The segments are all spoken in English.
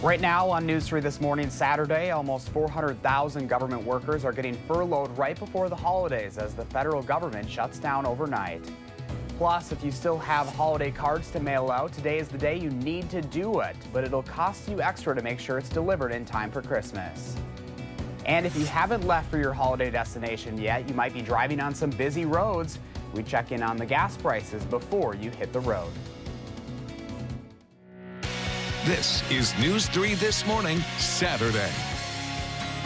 Right now on News 3 this morning, Saturday, almost 400,000 government workers are getting furloughed right before the holidays as the federal government shuts down overnight. Plus, if you still have holiday cards to mail out, today is the day you need to do it, but it'll cost you extra to make sure it's delivered in time for Christmas. And if you haven't left for your holiday destination yet, you might be driving on some busy roads. We check in on the gas prices before you hit the road. This is News 3 This Morning, Saturday.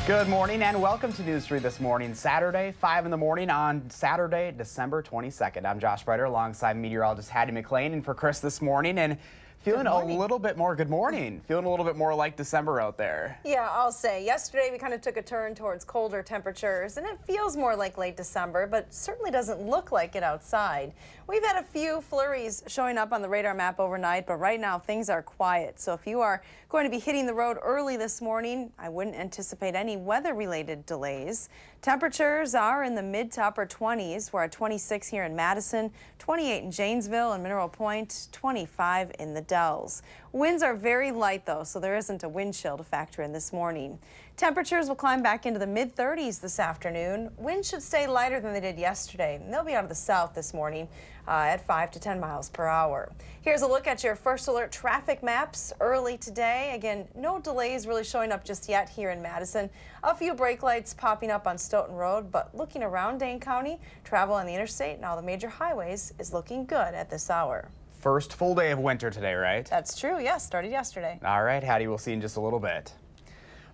Good morning and welcome to News 3 This Morning, Saturday, 5 in the morning on Saturday, December 22nd. I'm Josh Breiter alongside meteorologist Hattie McLean and for Chris this morning. And feeling a little bit more, good morning, feeling a little bit more like December out there. Yeah, I'll say. Yesterday we kind of took a turn towards colder temperatures and it feels more like late December, but certainly doesn't look like it outside. We've had a few flurries showing up on the radar map overnight, but right now things are quiet. So if you are going to be hitting the road early this morning, I wouldn't anticipate any weather-related delays. Temperatures are in the mid to upper 20s. We're at 26 here in Madison, 28 in Janesville and Mineral Point, 25 in the Dells. Winds are very light though, so there isn't a wind chill to factor in this morning. Temperatures will climb back into the mid-30s this afternoon. Winds should stay lighter than they did yesterday, and they'll be out of the south this morning at 5 to 10 miles per hour. Here's a look at your first alert traffic maps early today. Again, no delays really showing up just yet here in Madison. A few brake lights popping up on Stoughton Road, but looking around Dane County, travel on the interstate and all the major highways is looking good at this hour. First full day of winter today, right? That's true, yes, started yesterday. All right, Hattie, we'll see you in just a little bit.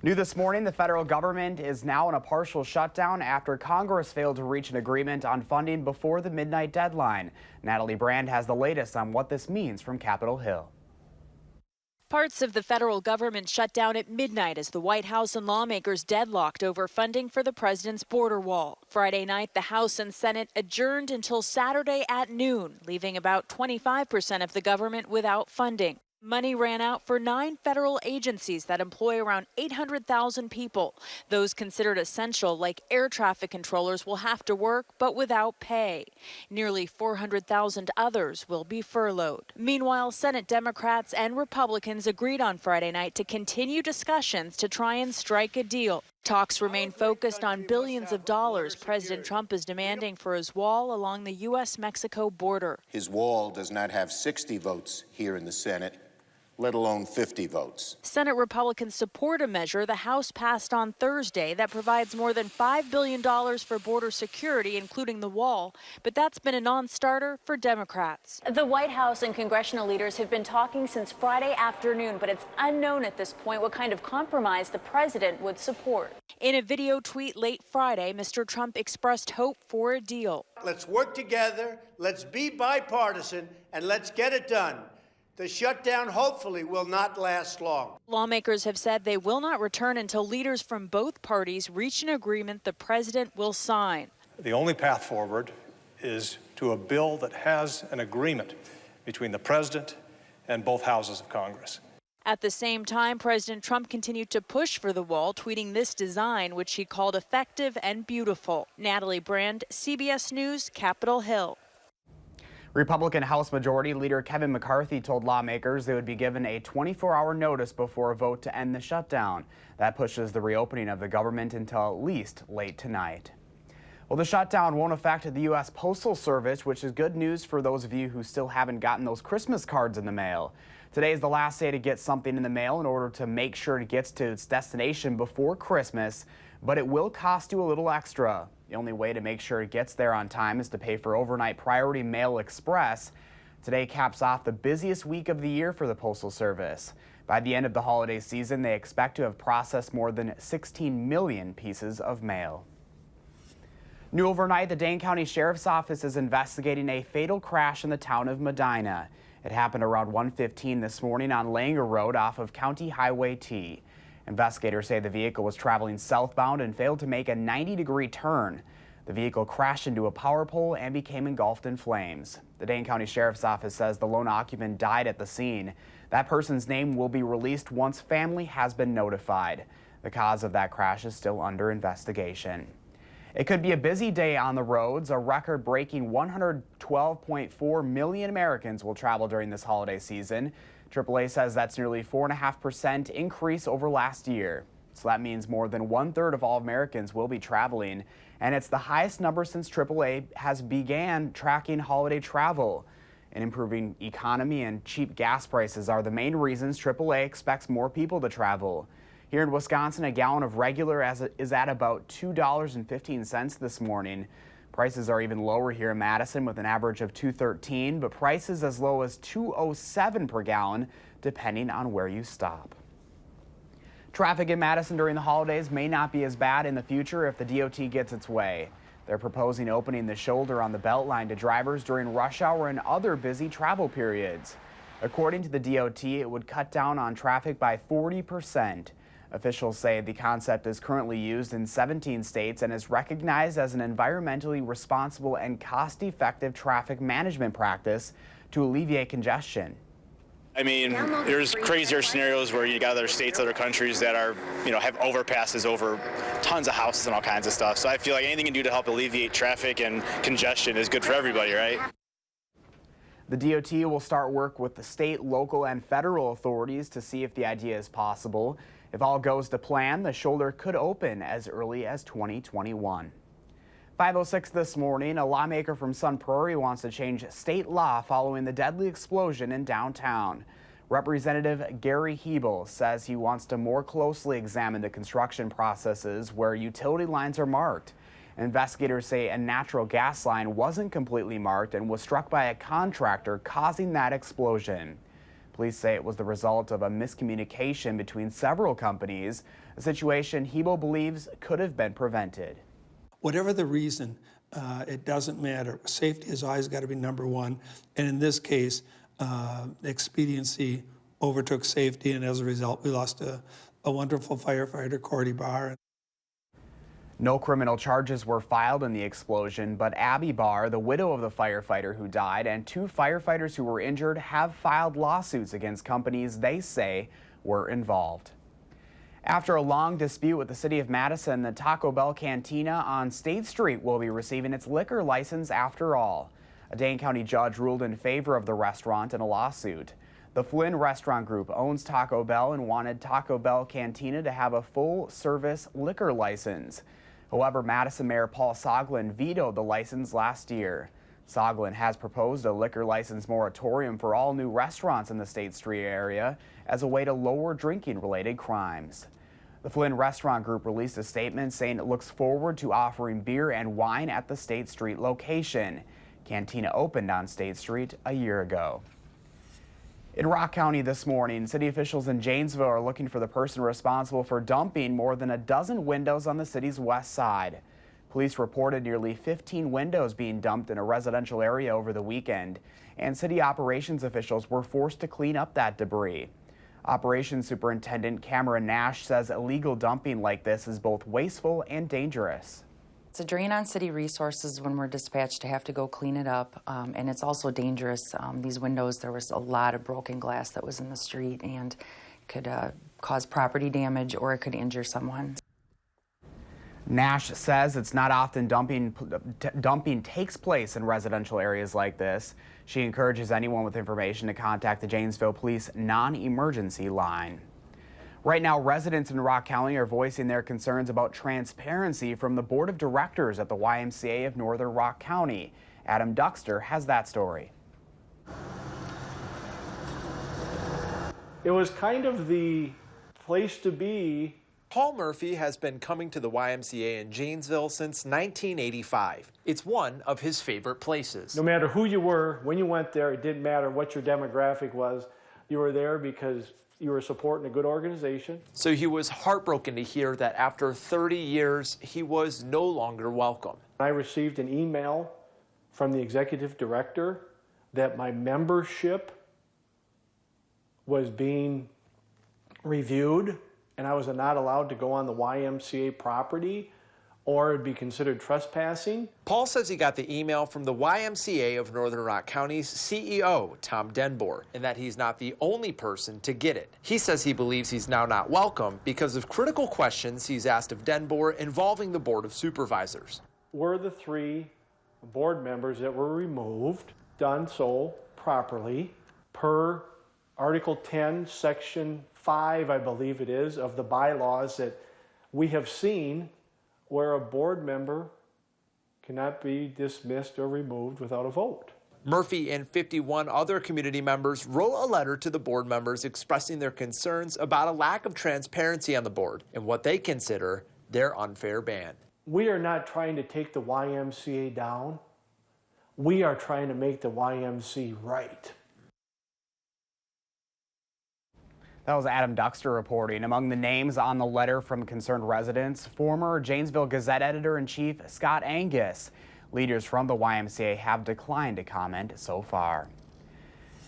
New this morning, the federal government is now in a partial shutdown after Congress failed to reach an agreement on funding before the midnight deadline. Natalie Brand has the latest on what this means from Capitol Hill. Parts of the federal government shut down at midnight as the White House and lawmakers deadlocked over funding for the president's border wall. Friday night, the House and Senate adjourned until Saturday at noon, leaving about 25% of the government without funding. Money ran out for 9 federal agencies that employ around 800,000 people. Those considered essential, like air traffic controllers, will have to work, but without pay. Nearly 400,000 others will be furloughed. Meanwhile, Senate Democrats and Republicans agreed on Friday night to continue discussions to try and strike a deal. Talks remain focused on billions of dollars President Trump is demanding for his wall along the U.S.-Mexico border. His wall does not have 60 votes here in the Senate, let alone 50 votes. Senate Republicans support a measure the House passed on Thursday that provides more than $5 billion for border security, including the wall. But that's been a non-starter for Democrats. The White House and congressional leaders have been talking since Friday afternoon, but it's unknown at this point what kind of compromise the president would support. In a video tweet late Friday, Mr. Trump expressed hope for a deal. Let's work together, let's be bipartisan, and let's get it done. The shutdown hopefully will not last long. Lawmakers have said they will not return until leaders from both parties reach an agreement the president will sign. The only path forward is to a bill that has an agreement between the president and both houses of Congress. At the same time, President Trump continued to push for the wall, tweeting this design, which he called effective and beautiful. Natalie Brand, CBS News, Capitol Hill. Republican House Majority Leader Kevin McCarthy told lawmakers they would be given a 24-hour notice before a vote to end the shutdown. That pushes the reopening of the government until at least late tonight. Well, the shutdown won't affect the U.S. Postal Service, which is good news for those of you who still haven't gotten those Christmas cards in the mail. Today is the last day to get something in the mail in order to make sure it gets to its destination before Christmas, but it will cost you a little extra. The only way to make sure it gets there on time is to pay for overnight Priority Mail Express. Today caps off the busiest week of the year for the Postal Service. By the end of the holiday season, they expect to have processed more than 16 million pieces of mail. New overnight, the Dane County Sheriff's Office is investigating a fatal crash in the town of Medina. It happened around 1:15 this morning on Langer Road off of County Highway T. Investigators say the vehicle was traveling southbound and failed to make a 90-degree turn. The vehicle crashed into a power pole and became engulfed in flames. The Dane County Sheriff's Office says the lone occupant died at the scene. That person's name will be released once family has been notified. The cause of that crash is still under investigation. It could be a busy day on the roads. A record-breaking 112.4 million Americans will travel during this holiday season. AAA says that's nearly 4.5% increase over last year. So that means more than 1/3 of all Americans will be traveling, and it's the highest number since AAA has began tracking holiday travel. An improving economy and cheap gas prices are the main reasons AAA expects more people to travel. Here in Wisconsin, a gallon of regular is at about $2.15 this morning. Prices are even lower here in Madison with an average of $2.13, but prices as low as $2.07 per gallon, depending on where you stop. Traffic in Madison during the holidays may not be as bad in the future if the DOT gets its way. They're proposing opening the shoulder on the Beltline to drivers during rush hour and other busy travel periods. According to the DOT, it would cut down on traffic by 40%. Officials say the concept is currently used in 17 states and is recognized as an environmentally responsible and cost-effective traffic management practice to alleviate congestion. I mean, there's crazier scenarios where you got other states, other countries that are, have overpasses over tons of houses and all kinds of stuff. So I feel like anything you can do to help alleviate traffic and congestion is good for everybody, right? The DOT will start work with the state, local, and federal authorities to see if the idea is possible. If all goes to plan, the shoulder could open as early as 2021. 5:06 this morning, a lawmaker from Sun Prairie wants to change state law following the deadly explosion in downtown. Representative Gary Hebel says he wants to more closely examine the construction processes where utility lines are marked. Investigators say a natural gas line wasn't completely marked and was struck by a contractor, causing that explosion. Police say it was the result of a miscommunication between several companies, a situation Hebel believes could have been prevented. Whatever the reason, it doesn't matter. Safety has always got to be number one. And in this case, expediency overtook safety, and as a result, we lost a wonderful firefighter, Cordy Barr. No criminal charges were filed in the explosion, but Abby Barr, the widow of the firefighter who died, and 2 firefighters who were injured have filed lawsuits against companies they say were involved. After a long dispute with the city of Madison, the Taco Bell Cantina on State Street will be receiving its liquor license after all. A Dane County judge ruled in favor of the restaurant in a lawsuit. The Flynn Restaurant Group owns Taco Bell and wanted Taco Bell Cantina to have a full-service liquor license. However, Madison Mayor Paul Soglin vetoed the license last year. Soglin has proposed a liquor license moratorium for all new restaurants in the State Street area as a way to lower drinking-related crimes. The Flynn Restaurant Group released a statement saying it looks forward to offering beer and wine at the State Street location. Cantina opened on State Street a year ago. In Rock County this morning, city officials in Janesville are looking for the person responsible for dumping more than a dozen windows on the city's west side. Police reported nearly 15 windows being dumped in a residential area over the weekend, and city operations officials were forced to clean up that debris. Operations Superintendent Cameron Nash says illegal dumping like this is both wasteful and dangerous. It's a drain on city resources when we're dispatched to have to go clean it up, and it's also dangerous. These windows, there was a lot of broken glass that was in the street and could cause property damage or it could injure someone. Nash says it's not often dumping takes place in residential areas like this. She encourages anyone with information to contact the Janesville Police non-emergency line. Right now, residents in Rock County are voicing their concerns about transparency from the Board of Directors at the YMCA of Northern Rock County. Adam Duxter has that story. It was kind of the place to be. Paul Murphy has been coming to the YMCA in Janesville since 1985. It's one of his favorite places. No matter who you were, when you went there, it didn't matter what your demographic was. You were there because you were supporting a good organization. So he was heartbroken to hear that after 30 years, he was no longer welcome. I received an email from the executive director that my membership was being reviewed and I was not allowed to go on the YMCA property or it'd be considered trespassing. Paul says he got the email from the YMCA of Northern Rock County's CEO, Tom Denboer, and that he's not the only person to get it. He says he believes he's now not welcome because of critical questions he's asked of Denboer involving the Board of Supervisors. Were the 3 board members that were removed done so properly per Article 10, Section 5, I believe it is, of the bylaws that we have seen where a board member cannot be dismissed or removed without a vote. Murphy and 51 other community members wrote a letter to the board members expressing their concerns about a lack of transparency on the board and what they consider their unfair ban. We are not trying to take the YMCA down. We are trying to make the YMCA right. That was Adam Duxter reporting. Among the names on the letter from concerned residents, former Janesville Gazette editor-in-chief Scott Angus. Leaders from the YMCA have declined to comment so far.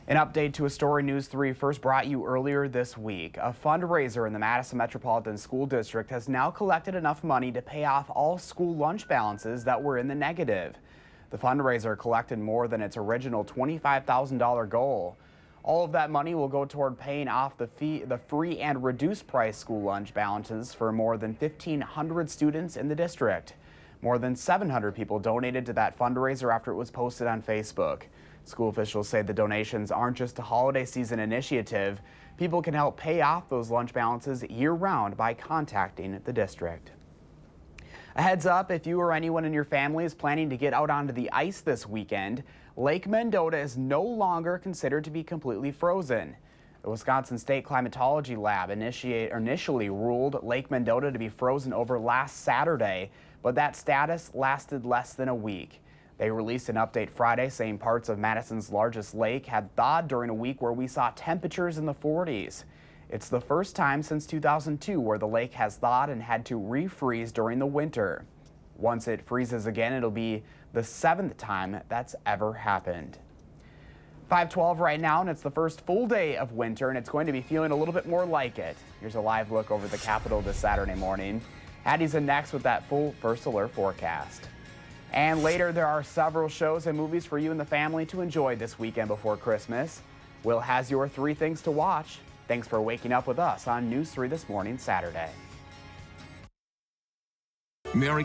An update to a story News 3 first brought you earlier this week. A fundraiser in the Madison Metropolitan School District has now collected enough money to pay off all school lunch balances that were in the negative. The fundraiser collected more than its original $25,000 goal. All of that money will go toward paying off the free and reduced price school lunch balances for more than 1,500 students in the district. More than 700 people donated to that fundraiser after it was posted on Facebook. School officials say the donations aren't just a holiday season initiative. People can help pay off those lunch balances year-round by contacting the district. A heads up, if you or anyone in your family is planning to get out onto the ice this weekend, Lake Mendota is no longer considered to be completely frozen. The Wisconsin State Climatology Lab initially ruled Lake Mendota to be frozen over last Saturday, but that status lasted less than a week. They released an update Friday saying parts of Madison's largest lake had thawed during a week where we saw temperatures in the 40s. It's the first time since 2002 where the lake has thawed and had to refreeze during the winter. Once it freezes again, it'll be the 7th time that's ever happened. 5:12 right now, and it's the first full day of winter, and it's going to be feeling a little bit more like it. Here's a live look over the Capitol this Saturday morning. Hattie's in next with that full First Alert forecast. And later, there are several shows and movies for you and the family to enjoy this weekend before Christmas. Will has your 3 things to watch. Thanks for waking up with us on News 3 This Morning, Saturday. Merry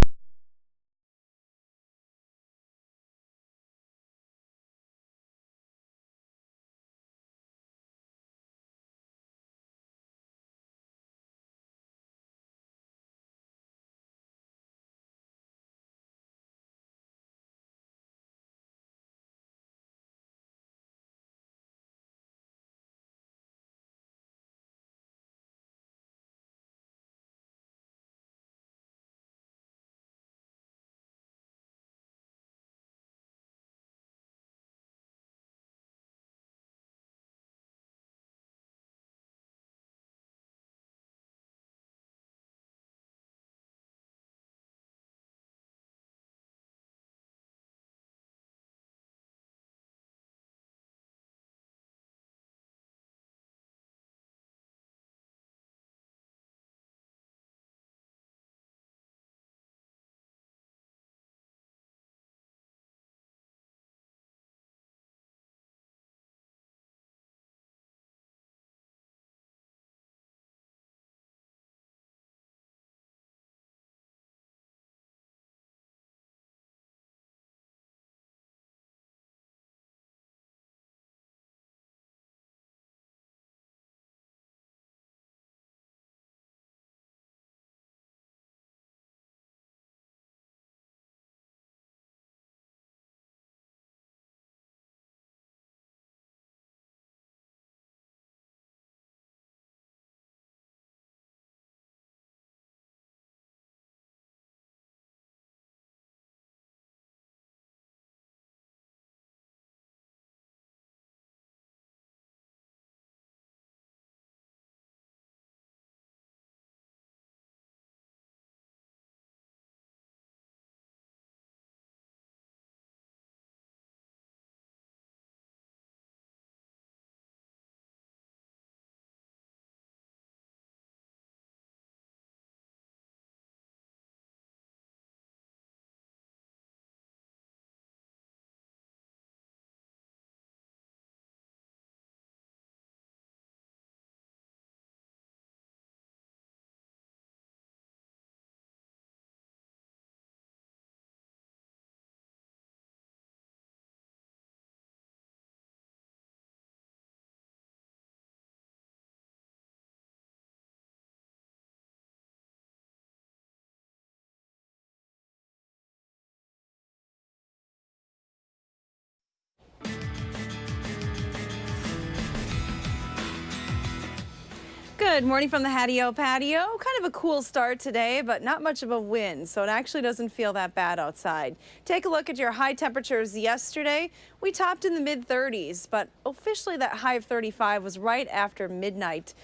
Good morning from the Hattie-O patio. Kind of a cool start today, but not much of a wind, so it actually doesn't feel that bad outside. Take a look at your high temperatures yesterday. We topped in the mid-30s, but officially that high of 35 was right after midnight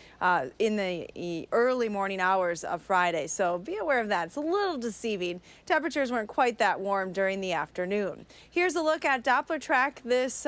in the early morning hours of Friday, so be aware of that. It's a little deceiving. Temperatures weren't quite that warm during the afternoon. Here's a look at Doppler track this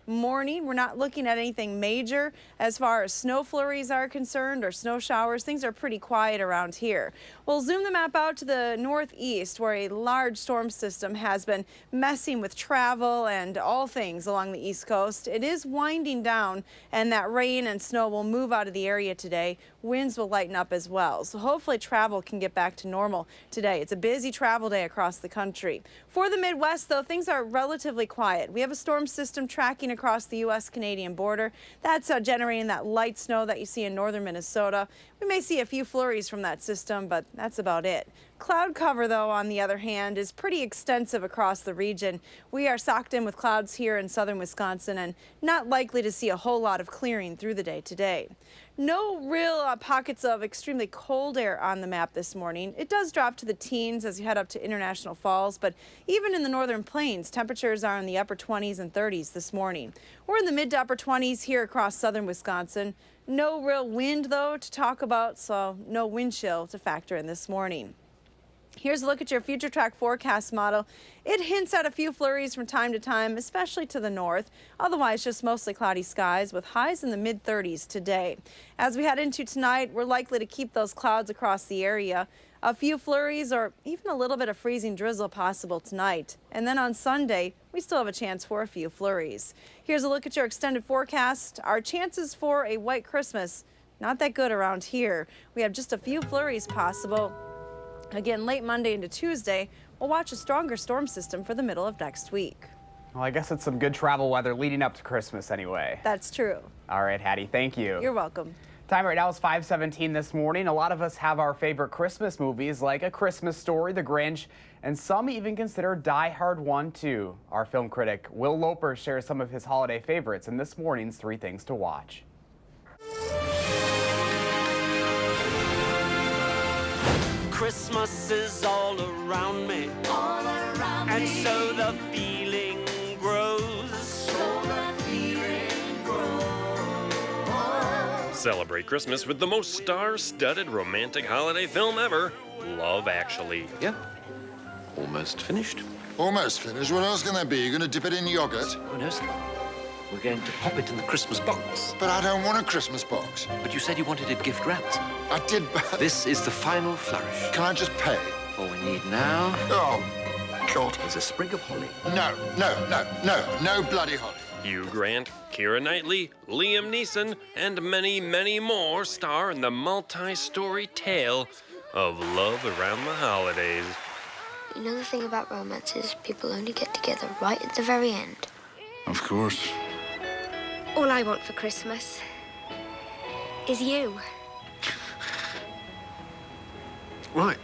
morning. We're not looking at anything major as far as snow flurries are concerned or snow showers. Things are pretty quiet around here. We'll zoom the map out to the northeast where a large storm system has been messing with travel and all things along the East Coast. It is winding down, and that rain and snow will move out of the area today. Winds will lighten up as well, so hopefully travel can get back to normal today. It's a busy travel day across the country. For the Midwest, though, things are relatively quiet. We have a storm system tracking across the U.S.-Canadian border. That's generating that light snow that you see in northern Minnesota. We may see a few flurries from that system, but that's about it. Cloud cover, though, on the other hand, is pretty extensive across the region. We are socked in with clouds here in southern Wisconsin and not likely to see a whole lot of clearing through the day today. No real pockets of extremely cold air on the map this morning. It does drop to the teens as you head up to International Falls, but even in the northern plains, temperatures are in the upper 20s and 30s this morning. We're in the mid to upper 20s here across southern Wisconsin. No real wind, though, to talk about, so no wind chill to factor in this morning. Here's a look at your future track forecast model. It hints at a few flurries from time to time, especially to the north. Otherwise, just mostly cloudy skies with highs in the mid-30s today. As we head into tonight, we're likely to keep those clouds across the area. A few flurries or even a little bit of freezing drizzle possible tonight. And then on Sunday, we still have a chance for a few flurries. Here's a look at your extended forecast. Our chances for a white Christmas, not that good around here. We have just a few flurries possible. Again, late Monday into Tuesday, we'll watch a stronger storm system for the middle of next week. Well, I guess it's some good travel weather leading up to Christmas anyway. That's true. All right, Hattie, thank you. You're welcome. Time right now is 5:17 this morning. A lot of us have our favorite Christmas movies like A Christmas Story, The Grinch, and some even consider Die Hard 1 too. Our film critic Will Loper shares some of his holiday favorites in this morning's 3 Things to Watch. Christmas is all around me, and so the feeling grows. Celebrate Christmas with the most star-studded romantic holiday film ever, Love Actually. Yeah, almost finished. Almost finished? What else can there be? You're going to dip it in yogurt? Who knows? We're going to pop it in the Christmas box. But I don't want a Christmas box. But you said you wanted it gift wrapped. I did, but... This is the final flourish. Can I just pay? All we need now... Oh, God. Is a sprig of holly. No bloody holly. Hugh Grant, Keira Knightley, Liam Neeson, and many, many more star in the multi-story tale of love around the holidays. You know the thing about romance is people only get together right at the very end. Of course. All I want for Christmas is you. Right.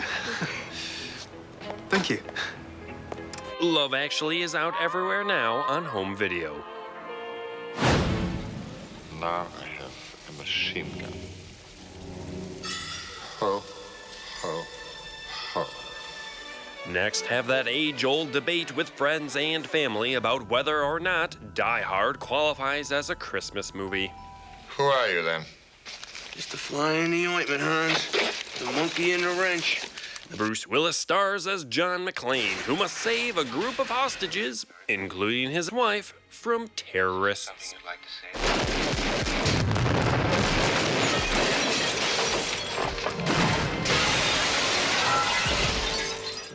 Thank you. Love Actually is out everywhere now on home video. Now I have a machine gun. Ho, ho, ho. Next, have that age-old debate with friends and family about whether or not Die Hard qualifies as a Christmas movie. Who are you, then? Just a fly in the ointment, Hans. The monkey in the wrench. Bruce Willis stars as John McClane, who must save a group of hostages, including his wife, from terrorists.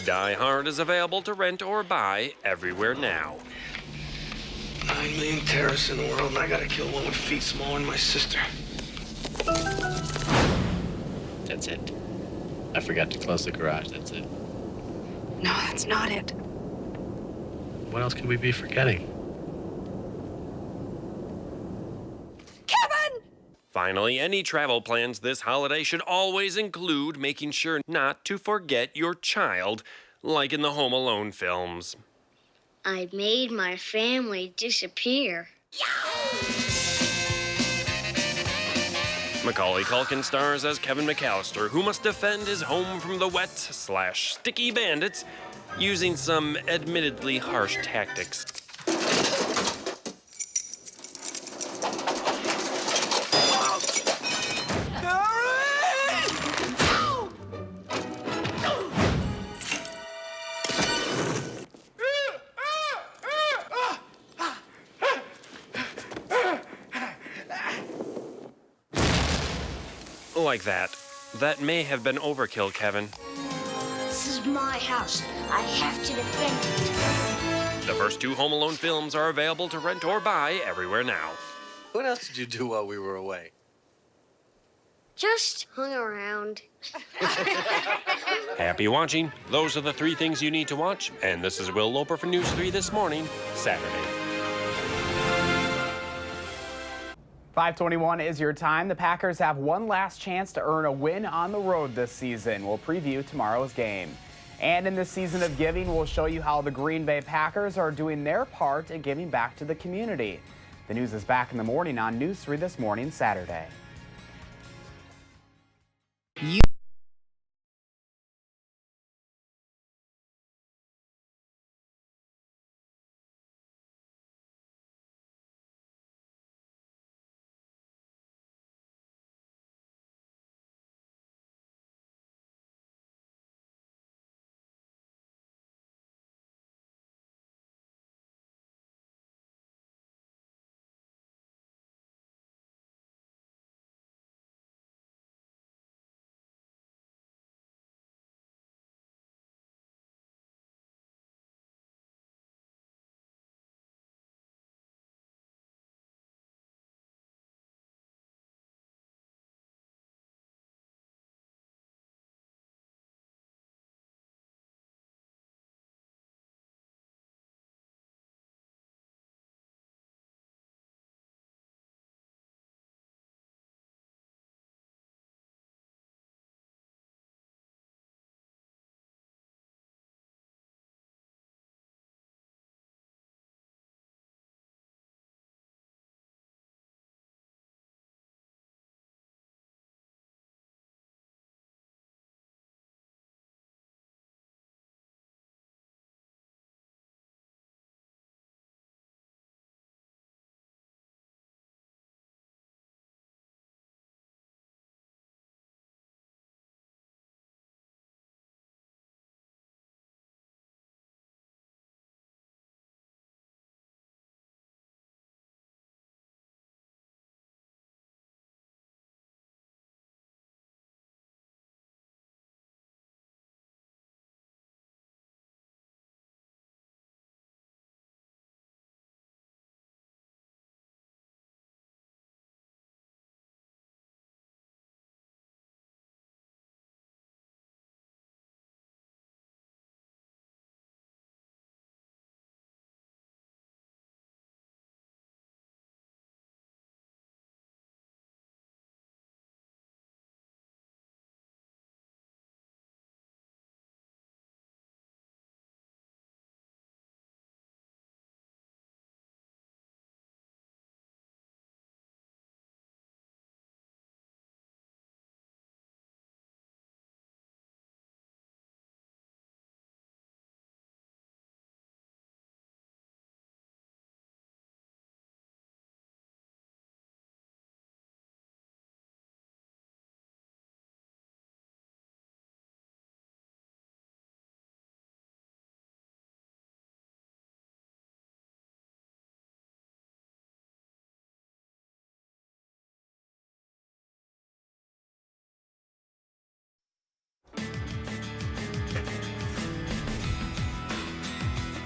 Die Hard is available to rent or buy everywhere now. 9 million terrorists in the world, and I gotta kill one with feet smaller than my sister. That's it. I forgot to close the garage, that's it. No, that's not it. What else could we be forgetting? Kevin! Finally, any travel plans this holiday should always include making sure not to forget your child, like in the Home Alone films. I made my family disappear. Macaulay Culkin stars as Kevin McAllister, who must defend his home from the wet/sticky bandits using some admittedly harsh tactics. Like that. That may have been overkill, Kevin. This is my house. I have to defend it. The first 2 Home Alone films are available to rent or buy everywhere now. What else did you do while we were away? Just hung around. Happy watching. Those are the 3 things you need to watch. And this is Will Loper for News 3 This Morning, Saturday. 5:21 is your time. The Packers have one last chance to earn a win on the road this season. We'll preview tomorrow's game. And in this season of giving, we'll show you how the Green Bay Packers are doing their part in giving back to the community. The news is back in the morning on News 3 This Morning, Saturday.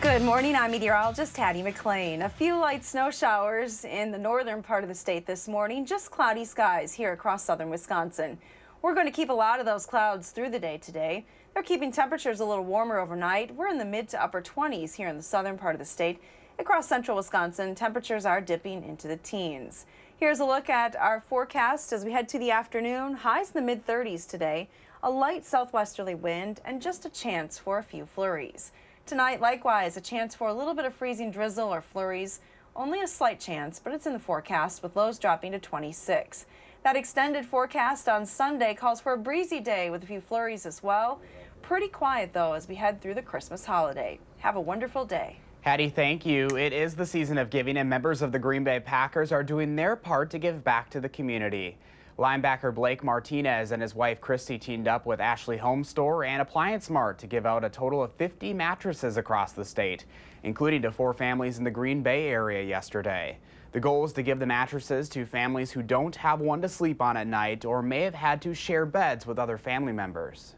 Good morning, I'm meteorologist Hattie McLean. A few light snow showers in the northern part of the state this morning, just cloudy skies here across southern Wisconsin. We're going to keep a lot of those clouds through the day today. They're keeping temperatures a little warmer overnight. We're in the mid to upper 20s here in the southern part of the state. Across central Wisconsin, temperatures are dipping into the teens. Here's a look at our forecast as we head to the afternoon. Highs in the mid 30s today, a light southwesterly wind, and just a chance for a few flurries. Tonight, likewise, a chance for a little bit of freezing drizzle or flurries. Only a slight chance, but it's in the forecast with lows dropping to 26. That extended forecast on Sunday calls for a breezy day with a few flurries as well. Pretty quiet, though, as we head through the Christmas holiday. Have a wonderful day. Hattie, thank you. It is the season of giving, and members of the Green Bay Packers are doing their part to give back to the community. Linebacker Blake Martinez and his wife Christy teamed up with Ashley Home Store and Appliance Mart to give out a total of 50 mattresses across the state, including to 4 families in the Green Bay area yesterday. The goal is to give the mattresses to families who don't have one to sleep on at night or may have had to share beds with other family members.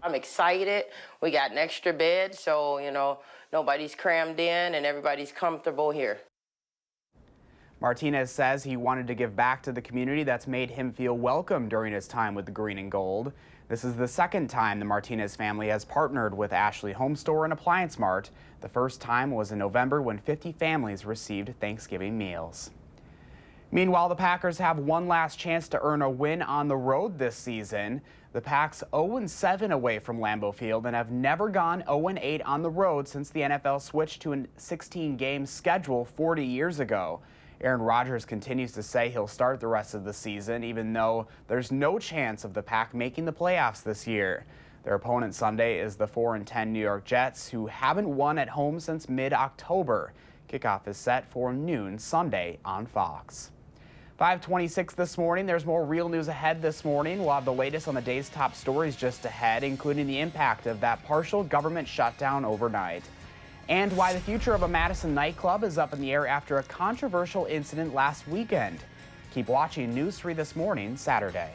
I'm excited. We got an extra bed, so, nobody's crammed in and everybody's comfortable here. Martinez says he wanted to give back to the community that's made him feel welcome during his time with the Green and Gold. This is the second time the Martinez family has partnered with Ashley Home Store and Appliance Mart. The first time was in November when 50 families received Thanksgiving meals. Meanwhile, the Packers have one last chance to earn a win on the road this season. The Packs 0-7 away from Lambeau Field and have never gone 0-8 on the road since the NFL switched to a 16-game schedule 40 years ago. Aaron Rodgers continues to say he'll start the rest of the season, even though there's no chance of the Pack making the playoffs this year. Their opponent Sunday is the 4-10 New York Jets, who haven't won at home since mid-October. Kickoff is set for noon Sunday on Fox. 5:26 this morning. There's more real news ahead this morning. We'll have the latest on the day's top stories just ahead, including the impact of that partial government shutdown overnight, and why the future of a Madison nightclub is up in the air after a controversial incident last weekend. Keep watching News 3 This Morning, Saturday.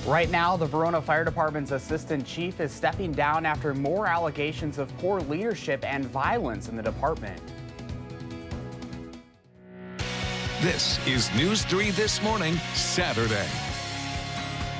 Right now, the Verona Fire Department's assistant chief is stepping down after more allegations of poor leadership and violence in the department. This is News 3 This Morning, Saturday.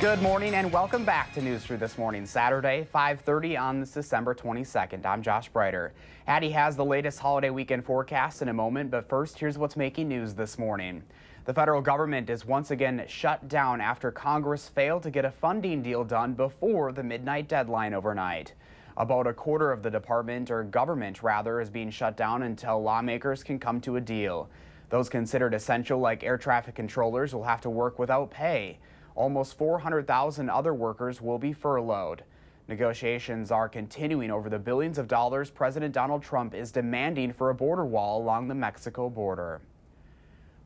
Good morning and welcome back to News 3 This Morning, Saturday, 5:30 on this December 22nd. I'm Josh Breiter. Hattie has the latest holiday weekend forecast in a moment, but first, here's what's making news this morning. The federal government is once again shut down after Congress failed to get a funding deal done before the midnight deadline overnight. About a quarter of the department, or government rather, is being shut down until lawmakers can come to a deal. Those considered essential, like air traffic controllers, will have to work without pay. Almost 400,000 other workers will be furloughed. Negotiations are continuing over the billions of dollars President Donald Trump is demanding for a border wall along the Mexico border.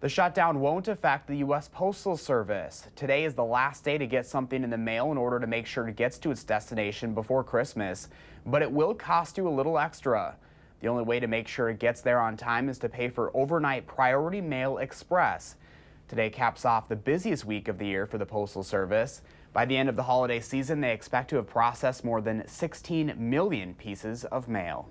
The shutdown won't affect the U.S. Postal Service. Today is the last day to get something in the mail in order to make sure it gets to its destination before Christmas, but it will cost you a little extra. The only way to make sure it gets there on time is to pay for overnight Priority Mail Express. Today caps off the busiest week of the year for the Postal Service. By the end of the holiday season, they expect to have processed more than 16 million pieces of mail.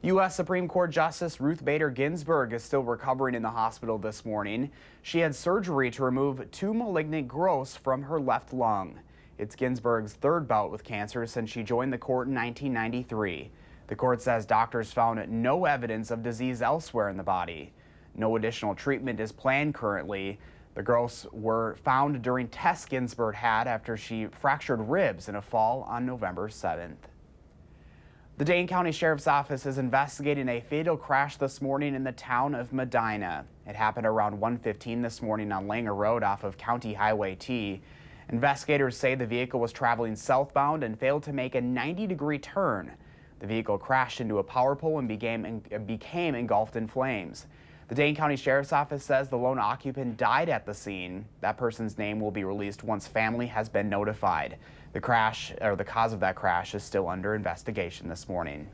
U.S. Supreme Court Justice Ruth Bader Ginsburg is still recovering in the hospital this morning. She had surgery to remove 2 malignant growths from her left lung. It's Ginsburg's third bout with cancer since she joined the court in 1993. The court says doctors found no evidence of disease elsewhere in the body. No additional treatment is planned currently. The growths were found during tests Ginsburg had after she fractured ribs in a fall on November 7th. The Dane County Sheriff's Office is investigating a fatal crash this morning in the town of Medina. It happened around 1:15 this morning on Langer Road off of County Highway T. Investigators say the vehicle was traveling southbound and failed to make a 90-degree turn. The vehicle crashed into a power pole and became engulfed in flames. The Dane County Sheriff's Office says the lone occupant died at the scene. That person's name will be released once family has been notified. The cause of that crash is still under investigation this morning.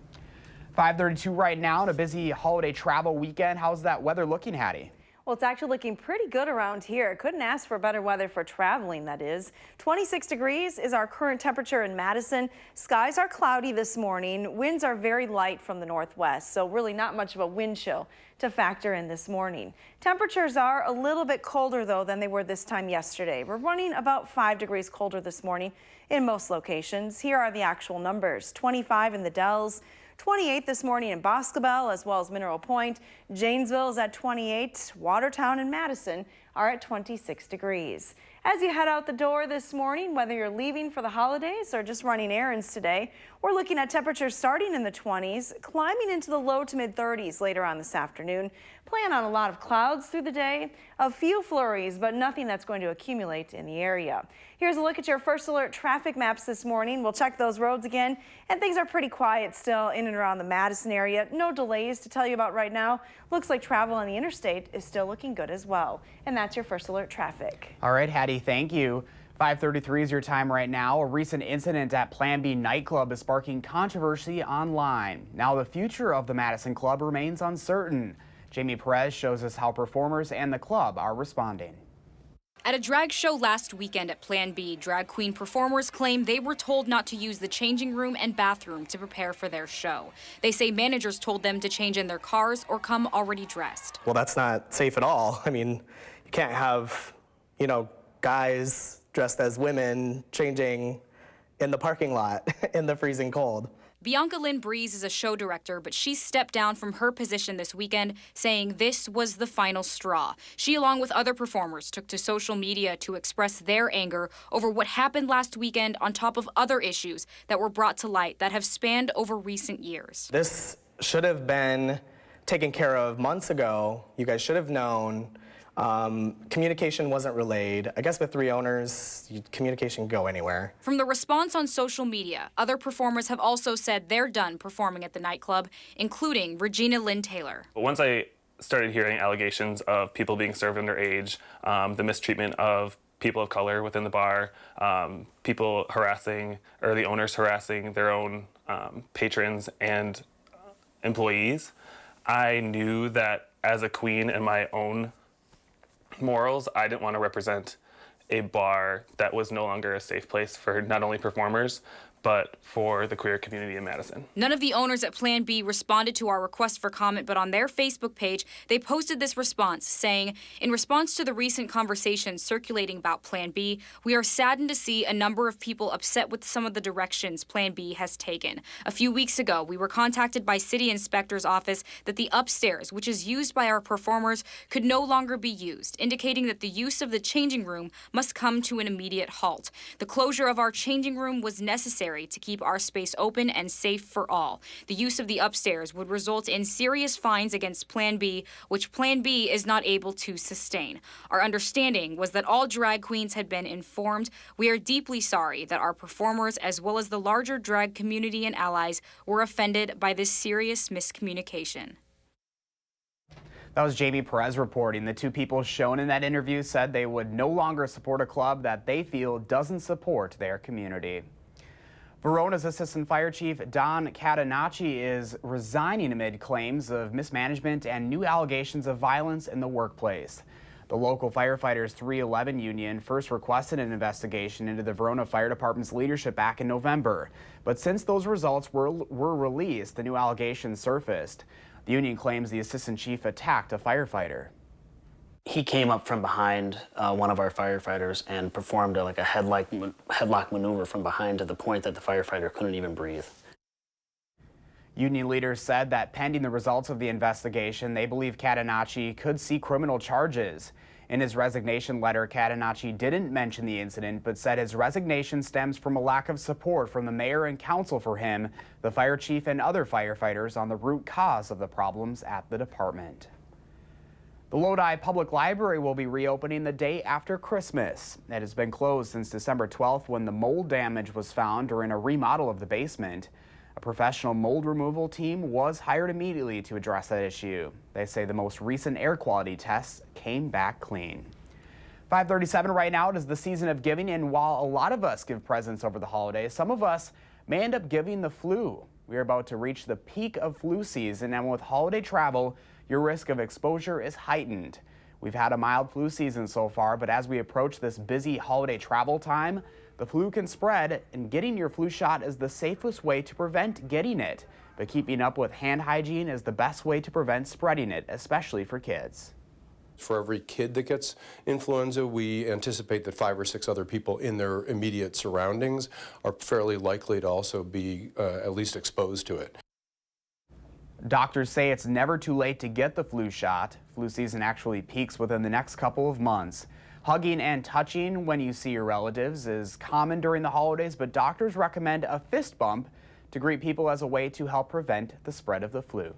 5:32 right now and a busy holiday travel weekend. How's that weather looking, Hattie? Well, it's actually looking pretty good around here. Couldn't ask for better weather for traveling, that is. 26 degrees is our current temperature in Madison. Skies are cloudy this morning. Winds are very light from the northwest, so really not much of a wind chill to factor in this morning. Temperatures are a little bit colder, though, than they were this time yesterday. We're running about 5 degrees colder this morning in most locations. Here are the actual numbers. 25 in the Dells, 28 this morning in Boscobel, as well as Mineral Point. Janesville is at 28. Watertown and Madison are at 26 degrees. As you head out the door this morning, whether you're leaving for the holidays or just running errands today, we're looking at temperatures starting in the 20s, climbing into the low to mid 30s later on this afternoon. Plan on a lot of clouds through the day, a few flurries, but nothing that's going to accumulate in the area. Here's a look at your first alert traffic maps this morning. We'll check those roads again, and things are pretty quiet still in and around the Madison area. No delays to tell you about right now. Looks like travel on the interstate is still looking good as well. And that's your first alert traffic. All right, Hattie, thank you. 5:33 is your time right now. A recent incident at Plan B nightclub is sparking controversy online. Now the future of the Madison Club remains uncertain. Jamie Perez shows us how performers and the club are responding. At a drag show last weekend at Plan B, drag queen performers claim they were told not to use the changing room and bathroom to prepare for their show. They say managers told them to change in their cars or come already dressed. Well, that's not safe at all. I mean, you can't have, guys dressed as women changing in the parking lot in the freezing cold. Bianca Lynn Breeze is a show director, but she stepped down from her position this weekend, saying this was the final straw. She, along with other performers, took to social media to express their anger over what happened last weekend on top of other issues that were brought to light that have spanned over recent years. This should have been taken care of months ago. You guys should have known. Communication wasn't relayed. I guess with 3 owners, communication can go anywhere. From the response on social media, other performers have also said they're done performing at the nightclub, including Regina Lynn Taylor. Once I started hearing allegations of people being served underage, the mistreatment of people of color within the bar, people harassing, or the owners harassing their own patrons and employees, I knew that as a queen in my own morals, I didn't want to represent a bar that was no longer a safe place for not only performers, but for the queer community in Madison. None of the owners at Plan B responded to our request for comment, but on their Facebook page, they posted this response saying, in response to the recent conversations circulating about Plan B, we are saddened to see a number of people upset with some of the directions Plan B has taken. A few weeks ago, we were contacted by City Inspector's office that the upstairs, which is used by our performers, could no longer be used, indicating that the use of the changing room must come to an immediate halt. The closure of our changing room was necessary to keep our space open and safe for all. The use of the upstairs would result in serious fines against Plan B, which Plan B is not able to sustain. Our understanding was that all drag queens had been informed. We are deeply sorry that our performers, as well as the larger drag community and allies, were offended by this serious miscommunication. That was Jamie Perez reporting. The two people shown in that interview said they would no longer support a club that they feel doesn't support their community. Verona's Assistant Fire Chief Don Catenacci is resigning amid claims of mismanagement and new allegations of violence in the workplace. The local firefighters 311 union first requested an investigation into the Verona Fire Department's leadership back in November. But since those results were released, the new allegations surfaced. The union claims the assistant chief attacked a firefighter. He came up from behind one of our firefighters and performed a headlock maneuver from behind to the point that the firefighter couldn't even breathe. Union leaders said that pending the results of the investigation, they believe Catenacci could see criminal charges. In his resignation letter, Catenacci didn't mention the incident, but said his resignation stems from a lack of support from the mayor and council for him, the fire chief, and other firefighters on the root cause of the problems at the department. The Lodi Public Library will be reopening the day after Christmas. It has been closed since December 12th when the mold damage was found during a remodel of the basement. A professional mold removal team was hired immediately to address that issue. They say the most recent air quality tests came back clean. 5:37 right now. It is the season of giving, and while a lot of us give presents over the holidays, some of us may end up giving the flu. We are about to reach the peak of flu season, and with holiday travel, your risk of exposure is heightened. We've had a mild flu season so far, but as we approach this busy holiday travel time, the flu can spread, and getting your flu shot is the safest way to prevent getting it. But keeping up with hand hygiene is the best way to prevent spreading it, especially for kids. For every kid that gets influenza, we anticipate that 5 or 6 other people in their immediate surroundings are fairly likely to also be at least exposed to it. Doctors say it's never too late to get the flu shot. Flu season actually peaks within the next couple of months. Hugging and touching when you see your relatives is common during the holidays, but doctors recommend a fist bump to greet people as a way to help prevent the spread of the flu.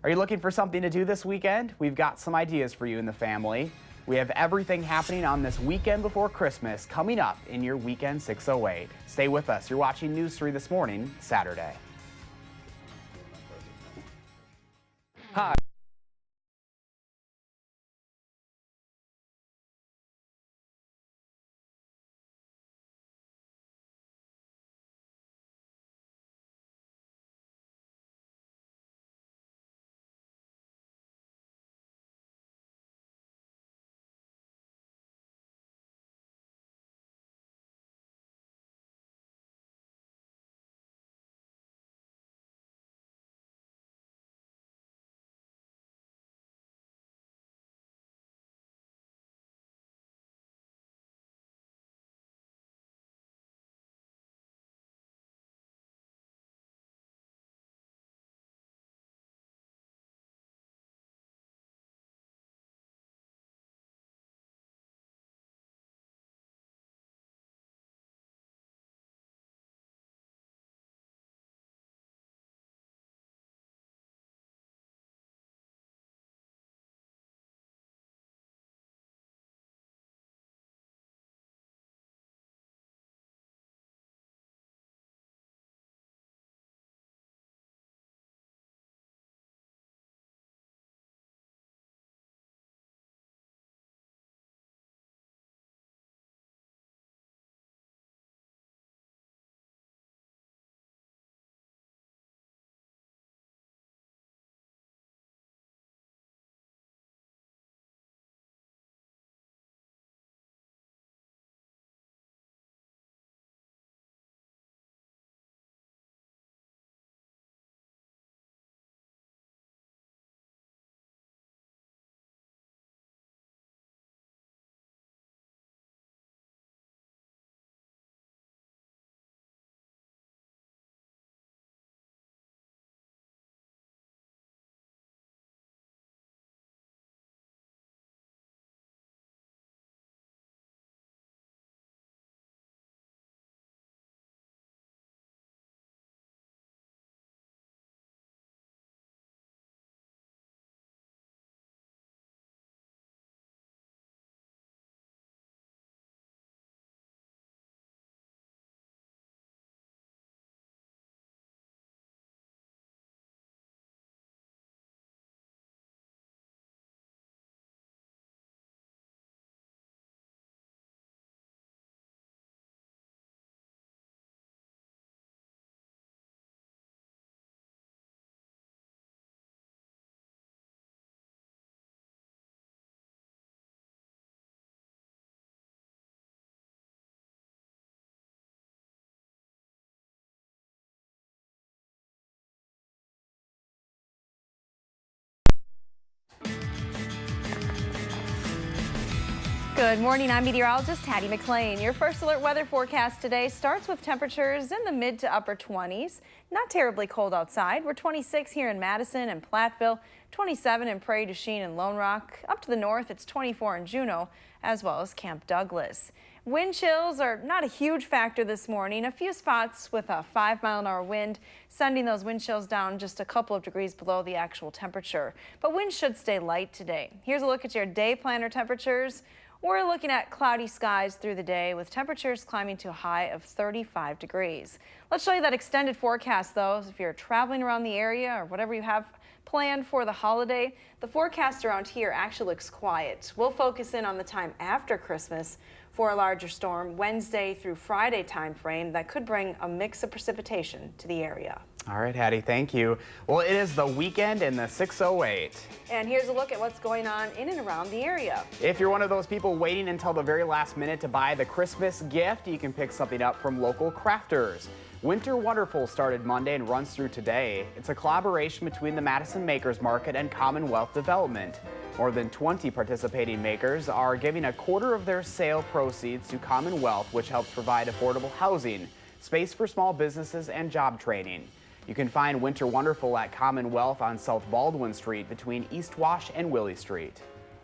Are you looking for something to do this weekend? We've got some ideas for you and the family. We have everything happening on this weekend before Christmas coming up in your Weekend 608. Stay with us. You're watching News 3 This Morning, Saturday. Hi. Good morning, I'm meteorologist Hattie McLean. Your first alert weather forecast today starts with temperatures in the mid to upper 20s. Not terribly cold outside. We're 26 here in Madison and Platteville, 27 in Prairie du Chien and Lone Rock. Up to the north, it's 24 in Juneau, as well as Camp Douglas. Wind chills are not a huge factor this morning. A few spots with a 5-mile-an-hour wind, sending those wind chills down just a couple of degrees below the actual temperature. But winds should stay light today. Here's a look at your day planner temperatures. We're looking at cloudy skies through the day with temperatures climbing to a high of 35 degrees. Let's show you that extended forecast though. If you're traveling around the area or whatever you have planned for the holiday, the forecast around here actually looks quiet. We'll focus in on the time after Christmas for a larger storm Wednesday through Friday time frame that could bring a mix of precipitation to the area. All right, Hattie, thank you. Well, it is the weekend in the 608. And here's a look at what's going on in and around the area. If you're one of those people waiting until the very last minute to buy the Christmas gift, you can pick something up from local crafters. Winter Wonderful started Monday and runs through today. It's a collaboration between the Madison Makers Market and Commonwealth Development. More than 20 participating makers are giving a quarter of their sale proceeds to Commonwealth, which helps provide affordable housing, space for small businesses, and job training. You can find Winter Wonderful at Commonwealth on South Baldwin Street between East Wash and Willie Street.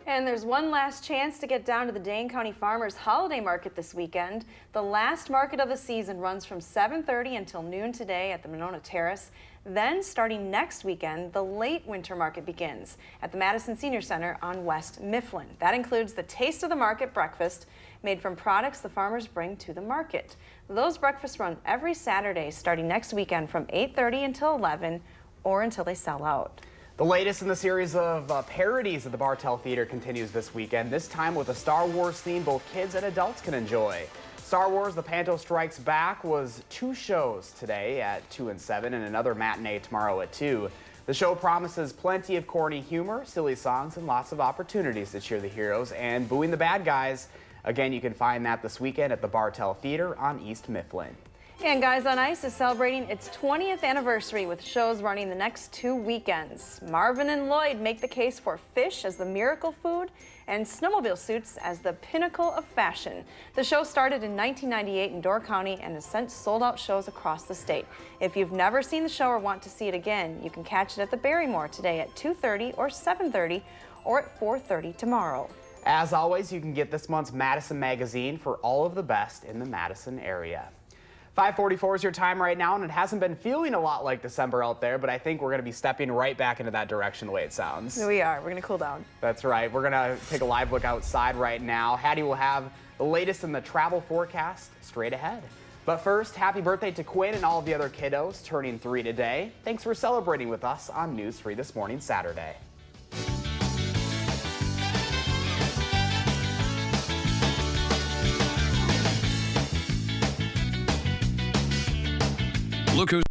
And there's one last chance to get down to the Dane County Farmers Holiday Market this weekend. The last market of the season runs from 7:30 until noon today at the Monona Terrace. Then, starting next weekend, the late winter market begins at the Madison Senior Center on West Mifflin. That includes the Taste of the Market breakfast made from products the farmers bring to the market. Those breakfasts run every Saturday starting next weekend from 8:30 until 11 or until they sell out. The latest in the series of parodies at the Bartell Theater continues this weekend, this time with a Star Wars theme both kids and adults can enjoy. Star Wars The Panto Strikes Back was 2 shows today at 2 and 7 and another matinee tomorrow at 2. The show promises plenty of corny humor, silly songs, and lots of opportunities to cheer the heroes and booing the bad guys. Again, you can find that this weekend at the Bartell Theater on East Mifflin. And Guys on Ice is celebrating its 20th anniversary with shows running the next 2 weekends. Marvin and Lloyd make the case for fish as the miracle food and snowmobile suits as the pinnacle of fashion. The show started in 1998 in Door County and has since sold out shows across the state. If you've never seen the show or want to see it again, you can catch it at the Barrymore today at 2:30 or 7:30 or at 4:30 tomorrow. As always, you can get this month's Madison magazine for all of the best in the Madison area. 5:44 is your time right now, and it hasn't been feeling a lot like December out there, but I think we're going to be stepping right back into that direction the way it sounds. We are. We're going to cool down. That's right. We're going to take a live look outside right now. Hattie will have the latest in the travel forecast straight ahead. But first, happy birthday to Quinn and all of the other kiddos turning 3 today. Thanks for celebrating with us on News 3 This Morning, Saturday. Look who's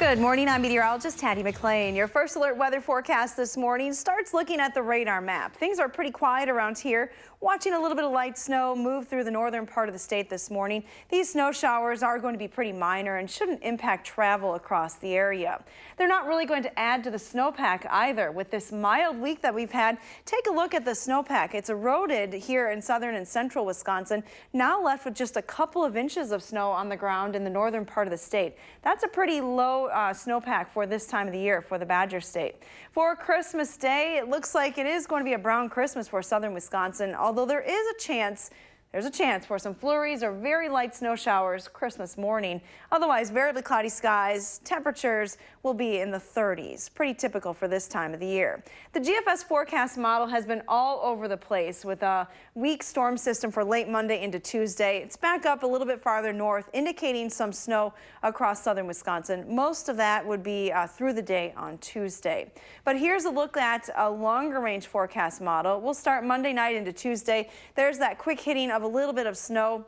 Good morning, I'm meteorologist Hattie McLean. Your first alert weather forecast this morning starts looking at the radar map. Things are pretty quiet around here. Watching a little bit of light snow move through the northern part of the state this morning. These snow showers are going to be pretty minor and shouldn't impact travel across the area. They're not really going to add to the snowpack either. With this mild week that we've had, take a look at the snowpack. It's eroded here in southern and central Wisconsin, now left with just a couple of inches of snow on the ground in the northern part of the state. That's a pretty low snowpack for this time of the year for the Badger State. For Christmas Day, it looks like it is going to be a brown Christmas for southern Wisconsin, although there's a chance for some flurries or very light snow showers Christmas morning. Otherwise, variably cloudy skies. Temperatures will be in the 30s. Pretty typical for this time of the year. The GFS forecast model has been all over the place with a weak storm system for late Monday into Tuesday. It's back up a little bit farther north, indicating some snow across southern Wisconsin. Most of that would be through the day on Tuesday. But here's a look at a longer range forecast model. We'll start Monday night into Tuesday. There's that quick hitting of a little bit of snow,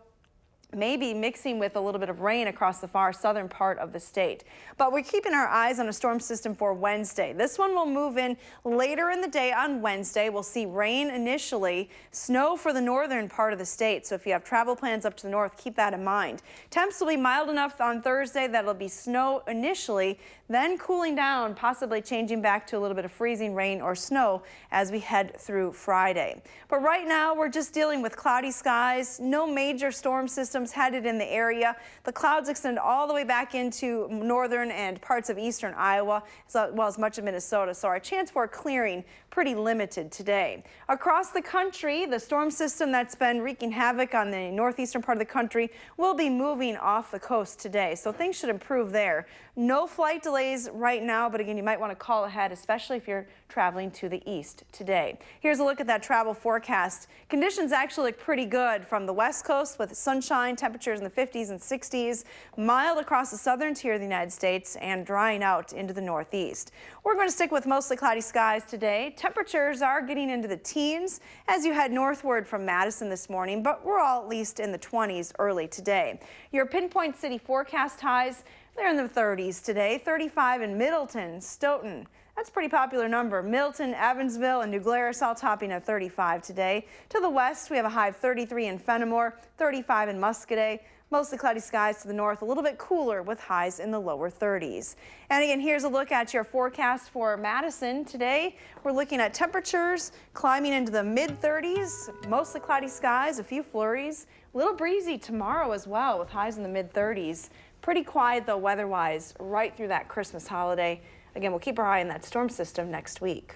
maybe mixing with a little bit of rain across the far southern part of the state. But we're keeping our eyes on a storm system for Wednesday. This one will move in later in the day on Wednesday. We'll see rain initially, snow for the northern part of the state. So if you have travel plans up to the north, keep that in mind. Temps will be mild enough on Thursday that it'll be snow initially, then cooling down, possibly changing back to a little bit of freezing rain or snow as we head through Friday. But right now we're just dealing with cloudy skies, no major storm systems headed in the area. The clouds extend all the way back into northern and parts of eastern Iowa, as well as much of Minnesota, so our chance for clearing pretty limited today. Across the country, the storm system that's been wreaking havoc on the northeastern part of the country will be moving off the coast today, so things should improve there. No flight delays right now, but again, you might want to call ahead, especially if you're traveling to the east today. Here's a look at that travel forecast. Conditions actually look pretty good from the west coast with sunshine, temperatures in the 50s and 60s, mild across the southern tier of the United States, and drying out into the northeast. We're going to stick with mostly cloudy skies today. Temperatures are getting into the teens as you head northward from Madison this morning, but we're all at least in the 20s early today. Your pinpoint city forecast highs, they're in the 30s today. 35 in Middleton, Stoughton. That's a pretty popular number. Milton, Evansville, and New Glarus all topping at 35 today. To the west, we have a high of 33 in Fenimore, 35 in Muscoda. Mostly cloudy skies to the north, a little bit cooler with highs in the lower 30s. And again, here's a look at your forecast for Madison. Today, we're looking at temperatures climbing into the mid-30s, mostly cloudy skies, a few flurries. A little breezy tomorrow as well with highs in the mid-30s. Pretty quiet, though, weather-wise, right through that Christmas holiday. Again, we'll keep our eye on that storm system next week.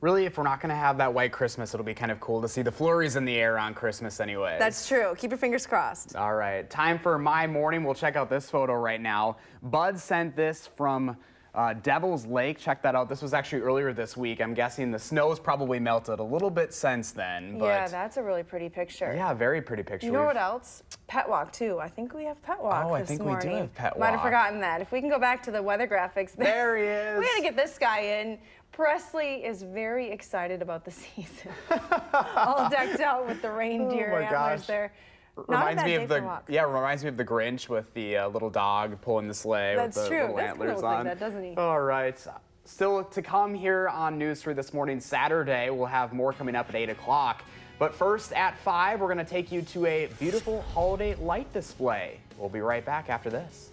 Really, if we're not going to have that white Christmas, it'll be kind of cool to see the flurries in the air on Christmas anyways. That's true. Keep your fingers crossed. All right, time for My Morning. We'll check out this photo right now. Bud sent this from Devil's Lake. Check that out. This was actually earlier this week. I'm guessing the snow's probably melted a little bit since then. But yeah, that's a really pretty picture. Yeah, very pretty picture. You know what else? Pet walk, too. I think we have pet walk this morning. Oh, I think we do have pet walk. Might have forgotten that. If we can go back to the weather graphics. There he is. We got to get this guy in. Presley is very excited about the season. All decked out with the reindeer antlers there. Reminds me of the Grinch with the little dog pulling the sleigh with the little antlers on. Like that, doesn't he? All right. Still to come here on News 3 this morning, Saturday. We'll have more coming up at 8 o'clock. But first at 5, we're going to take you to a beautiful holiday light display. We'll be right back after this.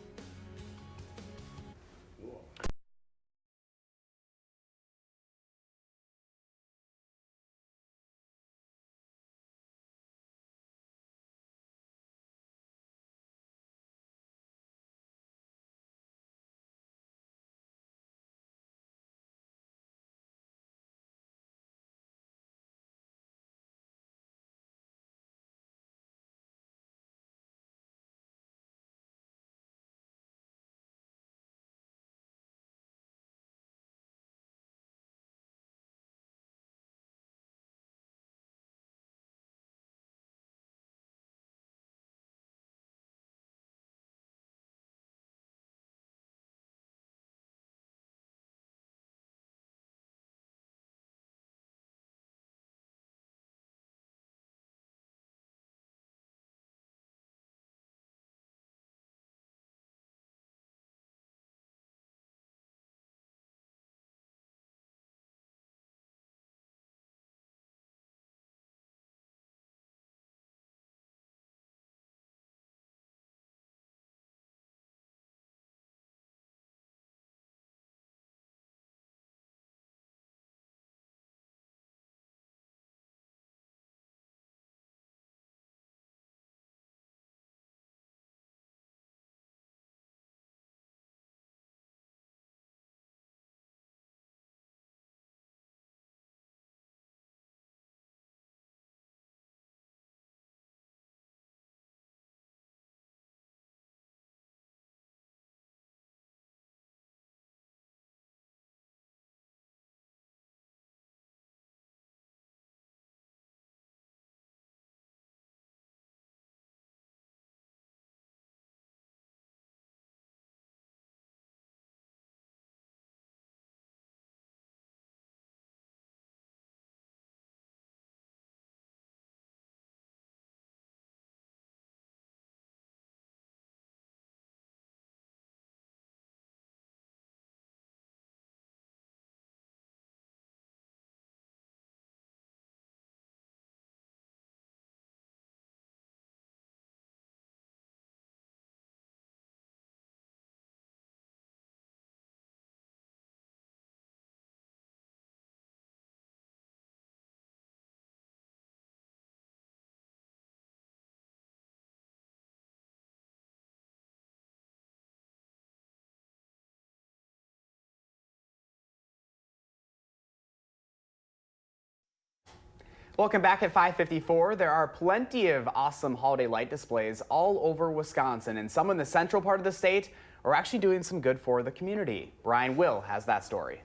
Welcome back at 5:54. There are plenty of awesome holiday light displays all over Wisconsin, and some in the central part of the state are actually doing some good for the community. Brian Will has that story.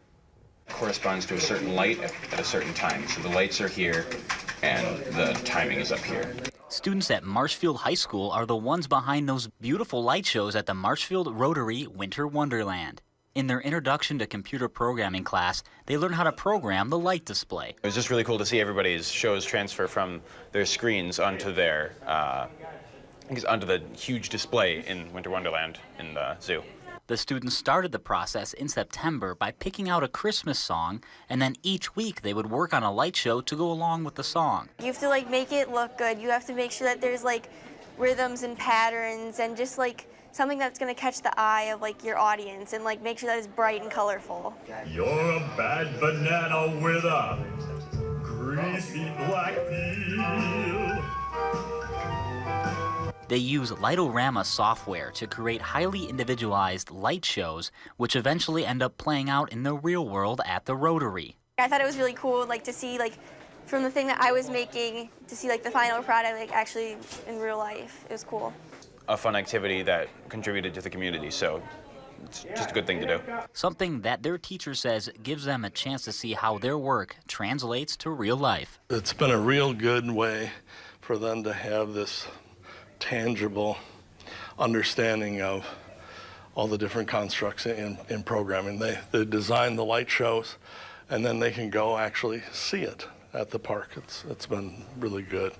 Corresponds to a certain light at a certain time. So the lights are here and the timing is up here. Students at Marshfield High School are the ones behind those beautiful light shows at the Marshfield Rotary Winter Wonderland. In their Introduction to Computer Programming class, they learn how to program the light display. It was just really cool to see everybody's shows transfer from their screens onto their, onto the huge display in Winter Wonderland in the zoo. The students started the process in September by picking out a Christmas song, and then each week they would work on a light show to go along with the song. You have to make it look good. You have to make sure that there's rhythms and patterns and just something that's going to catch the eye of your audience and make sure that it's bright and colorful. You're a bad banana with a greasy black peel. They use Lightorama software to create highly individualized light shows, which eventually end up playing out in the real world at the Rotary. I thought it was really cool to see from the thing that I was making to see the final product actually in real life. It was cool. A fun activity that contributed to the community, so it's just a good thing to do. Something that their teacher says gives them a chance to see how their work translates to real life. It's been a real good way for them to have this tangible understanding of all the different constructs in programming. They design the light shows, and then they can go actually see it at the park. It's been really good.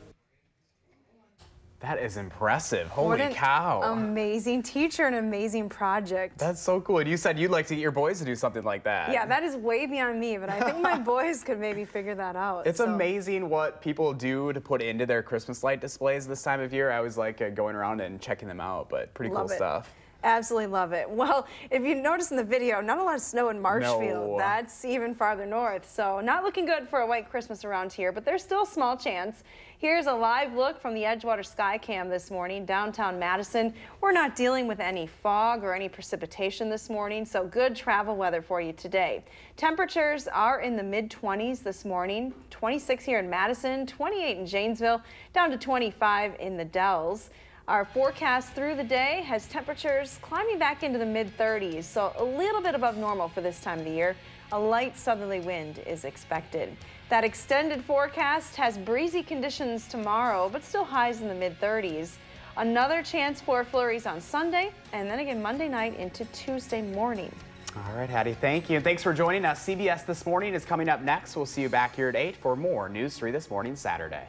That is impressive. Holy cow. Amazing teacher and amazing project. That's so cool. And you said you'd like to get your boys to do something like that. Yeah, that is way beyond me, but I think my boys could maybe figure that out. It's amazing what people do to put into their Christmas light displays this time of year. I always like going around and checking them out, but pretty cool stuff. Absolutely love it. Well, if you notice in the video, not a lot of snow in Marshfield. No. That's even farther north. So not looking good for a white Christmas around here, but there's still a small chance. Here's a live look from the Edgewater Skycam this morning, downtown Madison. We're not dealing with any fog or any precipitation this morning, so good travel weather for you today. Temperatures are in the mid-20s this morning, 26 here in Madison, 28 in Janesville, down to 25 in the Dells. Our forecast through the day has temperatures climbing back into the mid-30s, so a little bit above normal for this time of the year. A light southerly wind is expected. That extended forecast has breezy conditions tomorrow, but still highs in the mid-30s. Another chance for flurries on Sunday, and then again Monday night into Tuesday morning. All right, Hattie, thank you. And thanks for joining us. CBS This Morning is coming up next. We'll see you back here at 8 for more News 3 This Morning Saturday.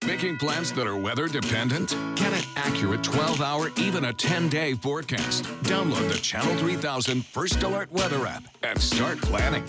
Making plans that are weather dependent? Get an accurate 12-hour, even a 10-day forecast. Download the Channel 3000 First Alert Weather app and start planning.